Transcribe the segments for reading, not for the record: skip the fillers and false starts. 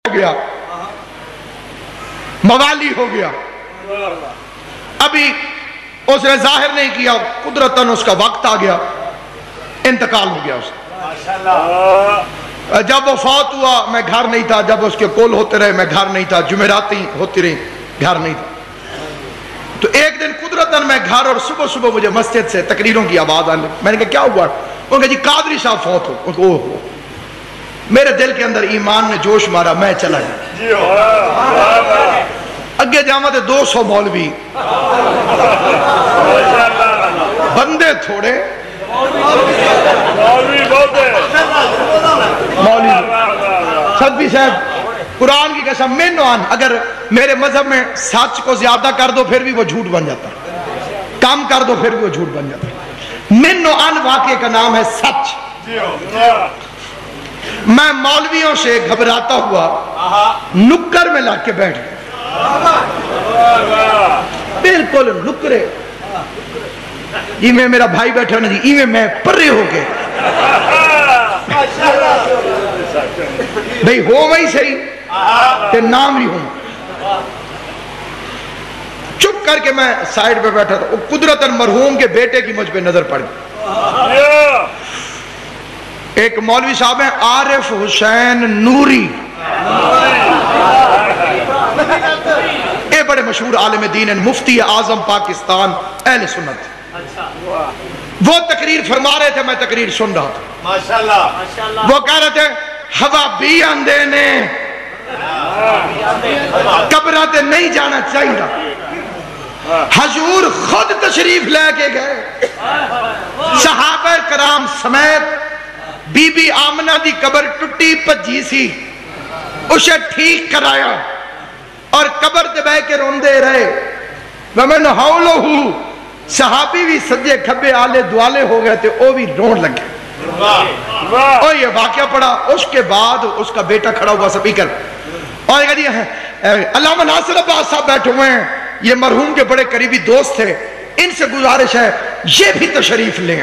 ہو گیا، موالی ہو گیا، ابھی اس نے ظاہر نہیں کیا، قدرتاً اس کا وقت آ گیا، انتقال ہو گیا اس کا۔ جب وہ فوت ہوا میں گھر نہیں تھا، جب اس کے کول ہوتے رہے میں گھر نہیں تھا، جمعراتی ہوتی رہی گھر نہیں تھا۔ تو ایک دن قدرتاً میں گھر، اور صبح صبح مجھے مسجد سے تقریروں کی آواز آنے، میں نے کہا کیا ہوا؟ انہوں نے کہا جی قادری صاحب فوت ہو۔ میرے دل کے اندر ایمان نے جوش مارا، میں چلا گیا۔ اگے جامع تھے 200 مولوی، بندے تھوڑے، مولوی صدفی صاحب قرآن کی قسم من وان، اگر میرے مذہب میں سچ کو زیادہ کر دو پھر بھی وہ جھوٹ بن جاتا ہے، کم کر دو پھر بھی وہ جھوٹ بن جاتا ہے۔ من وان واقعے کا نام ہے سچ۔ میں مولویوں سے گھبراتا ہوا نکر میں لگ کے بیٹھ گیا، بالکل نکرے جی میں میرا بھائی بیٹھا نا جی ایویں میں پرے ہو کے بھئی ہو وہی صحیح کہ نام نہیں ہوں، چپ کر کے میں سائیڈ پہ بیٹھا تھا۔ قدرتاً مرحوم کے بیٹے کی مجھ پہ نظر پڑ گئی، ایک مولوی صاحب ہیں عارف حسین نوری، یہ بڑے مشہور عالم دین ہیں، مفتی اعظم پاکستان اہل سنت۔ وہ تقریر فرما رہے تھے، میں تقریر سن رہا تھا، ماشاءاللہ۔ وہ کہہ رہے تھے ہوا بھی آندے نے قبرات نہیں جانا چاہیے، حضور خود تشریف لے کے گئے، صحابہ کرام سمیت، بی بی آمنہ دی قبر ٹٹی پجی سی، اسے ٹھیک کرایا اور قبر تے بہ کے روندے رہے، وَمَنْ حَوْلَهُ صحابی بھی سجے کھبے آلے دوالے ہو گئے تھے، وہ بھی رون لگے۔ اور یہ واقعہ پڑا، اس کے بعد اس کا بیٹا کھڑا ہوا سپیکر اور کہا جی علامہ ناصر عباس صاحب بیٹھے ہوئے ہیں، یہ مرحوم کے بڑے قریبی دوست تھے، ان سے گزارش ہے یہ بھی تشریف لیں۔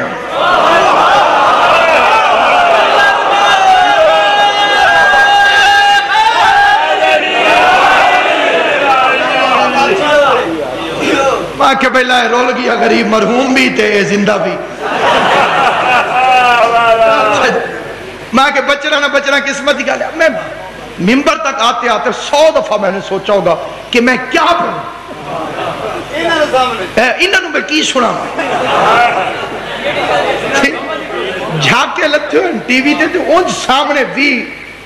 ماں کے بھائی لائے رول گیا، غریب مرحوم بھی تھے زندہ بھی، ماں کے بچنا نہ بچنا قسمت ہی گا۔ میں ممبر تک آتے آتے 100 دفعہ میں نے سوچا ہوگا کہ میں کیا پڑھوں، انہوں میں کی سنا، جھاکے لتے ہوئے ٹی وی تے اونج سامنے بھی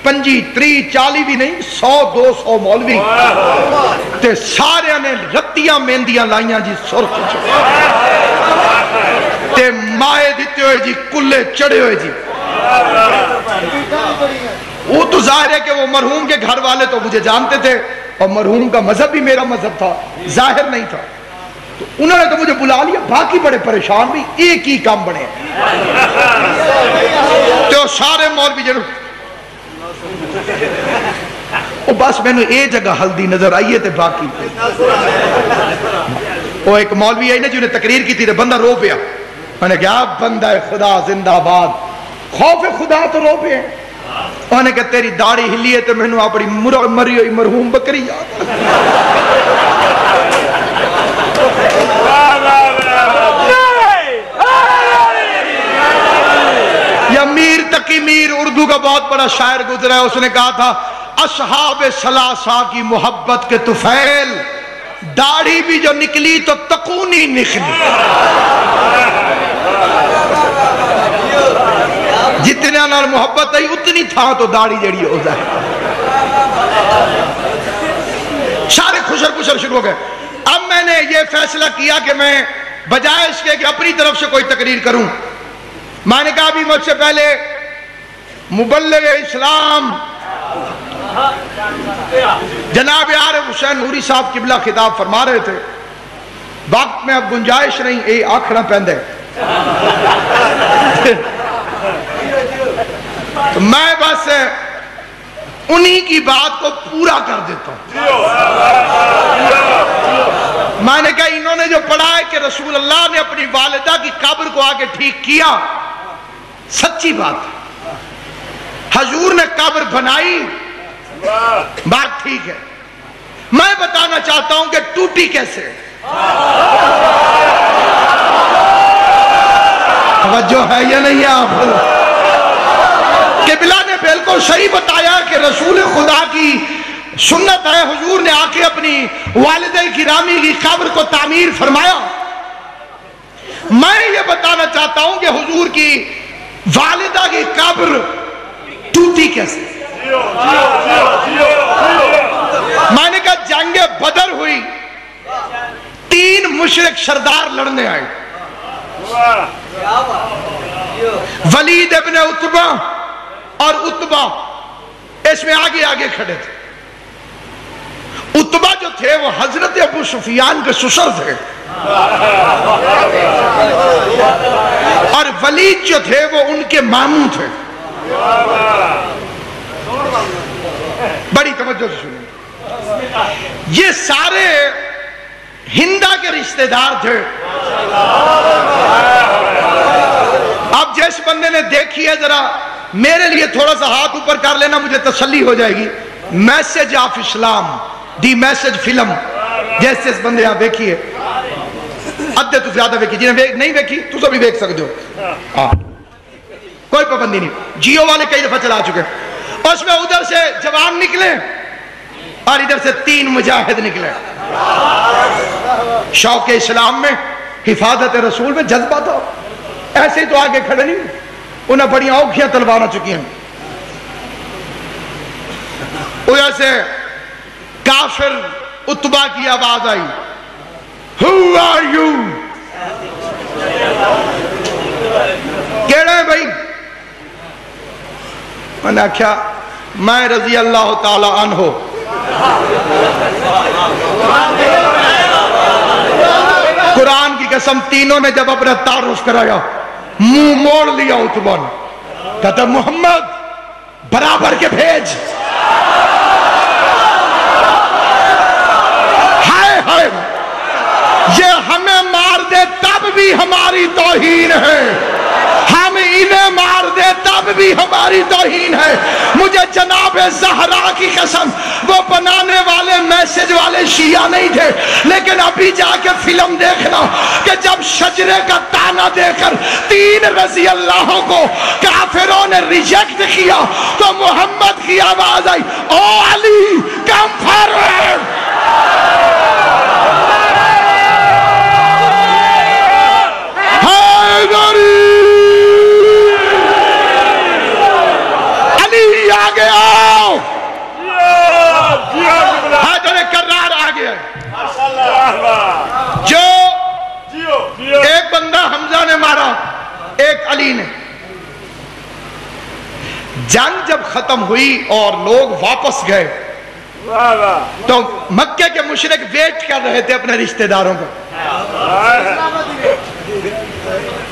25 30 40 بھی نہیں 100 200 مولوی تے سارے نے رتیاں مہندیاں لائیاں جی سرخ تے مائے دیتے ہوئے جی کلے چڑھے ہوئے جی۔ وہ تو ظاہر ہے کہ وہ مرحوم کے گھر والے تو مجھے جانتے تھے اور مرحوم کا مذہب بھی میرا مذہب تھا، ظاہر نہیں تھا، تو انہوں نے تو مجھے بلا لیا، باقی بڑے پریشان بھی، ایک ہی کام بنے تو سارے مولوی جنہوں وہ بس میں نے ایک جگہ ہلدی نظر آئیے تھے، باقی وہ ایک مولوی آئی نا جنہیں تقریر کی تھی تو بندہ رو پیا، میں نے کہا بندہ خدا زندہ آباد، خوف خدا تو رو پیا، انہوں نے کہا تیری داڑھی ہلی ہے تو میں نے اپنی مری ہوئی مرحوم بکری یاد یا میر تقی میر اردو کا بہت بڑا شاعر گزرا ہے، اس نے کہا تھا اصحاب ثلاثہ کی محبت کے طفیل، داڑھی بھی جو نکلی تو تقونی نکلی، جتنے نال محبت ہے اتنی تھا تو داڑھی جڑی ہو جائے۔ سارے خوشر خوشر شروع ہو گئے۔ اب میں نے یہ فیصلہ کیا کہ میں بجائے اس کے کہ اپنی طرف سے کوئی تقریر کروں، میں نے کہا ابھی مجھ سے پہلے مبلغ اسلام جناب عارف حسین نوری صاحب قبلہ خطاب فرما رہے تھے، وقت میں اب گنجائش نہیں، اے آکھنا پہندے، تو میں بس انہی کی بات کو پورا کر دیتا ہوں۔ میں نے کہا انہوں نے جو پڑھا ہے کہ رسول اللہ نے اپنی والدہ کی قبر کو آگے ٹھیک کیا، سچی بات ہے، حضور نے قبر بنائی بات ٹھیک ہے، میں بتانا چاہتا ہوں کہ ٹوٹی کیسے؟ توجہ ہے یا نہیں آپ؟ قبلہ نے بالکل صحیح بتایا کہ رسول خدا کی سنت ہے، حضور نے آ کے اپنی والدہ گرامی کی قبر کو تعمیر فرمایا۔ میں یہ بتانا چاہتا ہوں کہ حضور کی والدہ کی قبر ٹوٹی کیسے؟ میں نے کہا جنگ بدر ہوئی، 3 مشرک سردار لڑنے آئے، ولید ابن عتبہ اور عتبہ اس میں آگے آگے کھڑے تھے۔ عتبہ جو تھے وہ حضرت ابو سفیان کے سسر تھے، اور ولید جو تھے وہ ان کے ماموں تھے۔ بڑی توجہ سے سنیں، یہ سارے ہندا کے رشتہ دار تھے۔ اب جس بندے نے دیکھی ہے ذرا میرے لیے تھوڑا سا ہاتھ اوپر کر لینا، مجھے تسلی ہو جائے گی۔ Message of Islam, the message film, جیسے اس بندے آپ دیکھیے، ادھے تو زیادہ دیکھی، جنہیں نہیں دیکھی تو سب بھی دیکھ سکتے ہو، کوئی پابندی نہیں، جیو والے کئی دفعہ چلا چکے۔ اس میں ادھر سے جوان نکلے اور ادھر سے 3 مجاہد نکلے۔ شوق اسلام میں، حفاظت رسول میں جذبہ تھا، ایسے ہی تو آگے کھڑے نہیں، انہیں بڑی اوکھیاں تلوار چکی ہیں۔ ادھر سے کافر عتبہ کی آواز آئی، Who are you؟ کہڑا ہے بھائی؟ میں نے کہا میں رضی اللہ تعالی عنہ۔ قرآن کی قسم تینوں نے جب اپنا تعارف کرایا، منہ موڑ لیا عتبہ نے، کہتا محمد برابر کے بھیج۔ ہائے ہائے، یہ ہمیں مار دے تب بھی ہماری توہین ہے، ہم انہیں مار دے تب بھی ہماری توہین ہے۔ مجھے جناب زہرا کی قسم، وہ بنانے والے میسج والے شیعہ نہیں تھے، لیکن ابھی جا کے فلم دیکھنا کہ جب شجرے کا تانا دے کر 3 رضی اللہ کو کافروں نے ریجیکٹ کیا تو محمد کی آواز آئی، او علی کم فارورڈ۔ علی آگے آؤ، حیدر کرار آگے جو ایک بندہ حمزہ نے مارا، ایک علی نے۔ جنگ جب ختم ہوئی اور لوگ واپس گئے تو مکے کے مشرک ویٹ کر رہے تھے اپنے رشتہ داروں کو،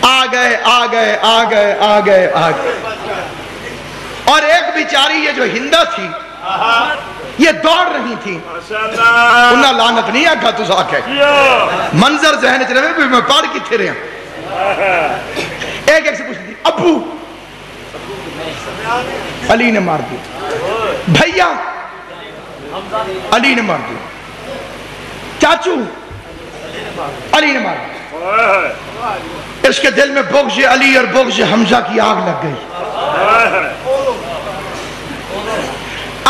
آ گئے آ گئے آ گئے آ گئے آ گئے، اور ایک بیچاری یہ جو ہندا تھی یہ دوڑ رہی تھی، انہاں لعنت نہیں آگا تو ساکھ ہے، منظر ذہن چلے بھی میں پاڑ کی تھے رہے ہیں۔ ایک سے پوچھتی تھی ابو، علی نے مار دیا، بھائیا علی نے مار دیا، چاچو علی نے مار دیا۔ اس کے دل میں بغض علی اور بغض حمزہ کی آگ لگ گئی۔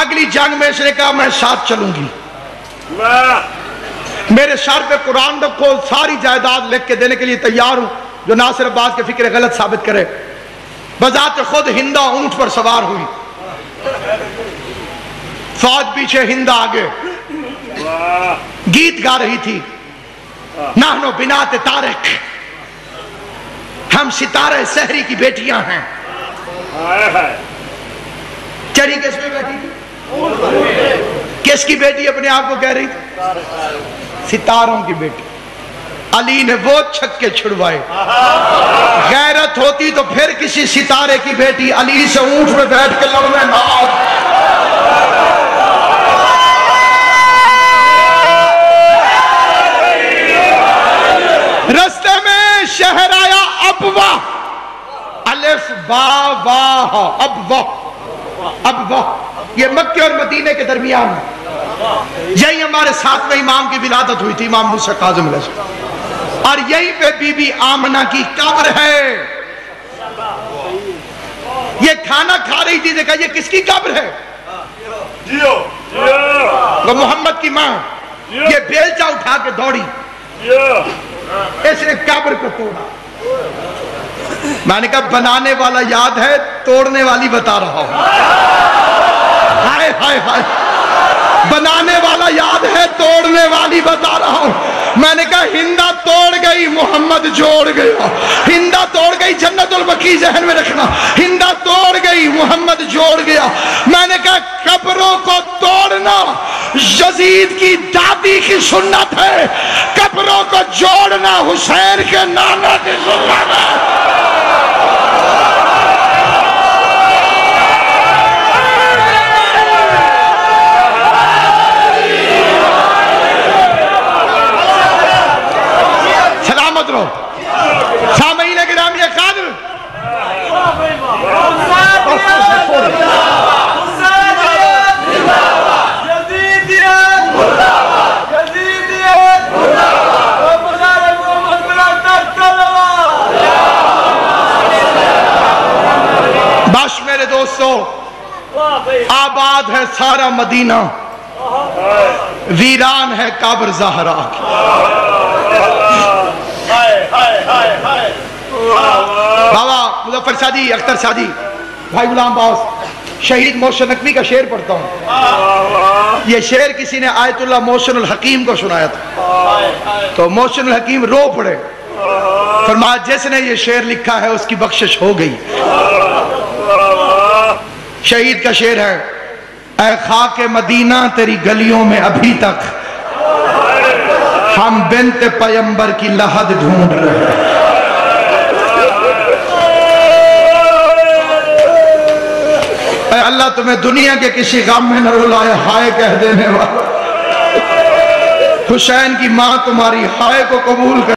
اگلی جنگ میں اس نے کہا میں ساتھ چلوں گی، میرے سر پہ قرآن رکھو، ساری جائیداد لکھ کے دینے کے لیے تیار ہوں جو ناصر عباس کے فکر غلط ثابت کرے۔ بذات خود ہندا اونٹ پر سوار ہوئی، فوج پیچھے ہندا آگے، گیت گا رہی تھی، نحنو بنات طارق، ہم ستارے سحری کی بیٹیاں ہیں۔ چڑھی کس میں بیٹھی تھی؟ کس کی بیٹی اپنے آپ کو کہہ رہی تھی؟ ستاروں کی بیٹی۔ علی نے وہ چھکے چھڑوائے، غیرت ہوتی تو پھر کسی ستارے کی بیٹی علی سے اونٹ میں بیٹھ کے لڑنے نہ آتی۔ رستے میں شہر آیا ابوا، الف با واہ، ابوا ابوا، یہ مکے اور مدینے کے درمیان ہے، یہی ہمارے ساتھ میں امام کی ولادت ہوئی تھی، امام موسیٰ کاظم علیہ السلام، اور یہیں پہ بی بی آمنہ کی قبر ہے۔ یہ کھانا کھا رہی تھی، دیکھا یہ کس کی قبر ہے؟ وہ محمد کی ماں، یہ بیلچہ اٹھا کے دوڑی، اس نے قبر کو توڑا۔ میں نے کہا بنانے والا یاد ہے، توڑنے والی بتا رہا ہوں۔ ہائے ہائے ہائے، بنانے والا یاد ہے، توڑنے والی بتا رہا ہوں۔ میں نے کہا ہندہ توڑ گئی، محمد جوڑ گیا۔ ہندہ توڑ گئی، جنت البقیع ذہن میں رکھنا، ہندہ توڑ گئی، محمد جوڑ گیا۔ میں نے کہا قبروں کو توڑنا یزید کی دادی کی سنت ہے، قبروں کو جوڑنا حسین کے نانا کی سنت ہے۔ سلامت رہو سامعین گرامی قادر، بس میرے دوستو، آباد ہے سارا مدینہ، ویران ہے قبر زہرا کی۔ بابا مظفر شادی، اختر شادی، بھائی غلام باس، شہید محسن نقوی کا شعر پڑھتا ہوں۔ یہ شعر کسی نے آیت اللہ محسن الحکیم کو سنایا تھا، تو محسن الحکیم رو پڑے، فرمایا جس نے یہ شعر لکھا ہے اس کی بخشش ہو گئی۔ شہید کا شعر ہے، اے خاک مدینہ تیری گلیوں میں ابھی تک ہم بنت پیمبر کی لحد ڈھونڈ رہے ہیں۔ اے اللہ تمہیں دنیا کے کسی غم میں نہ رلائے، ہائے کہہ دینے والا، حسین کی ماں تمہاری ہائے کو قبول کر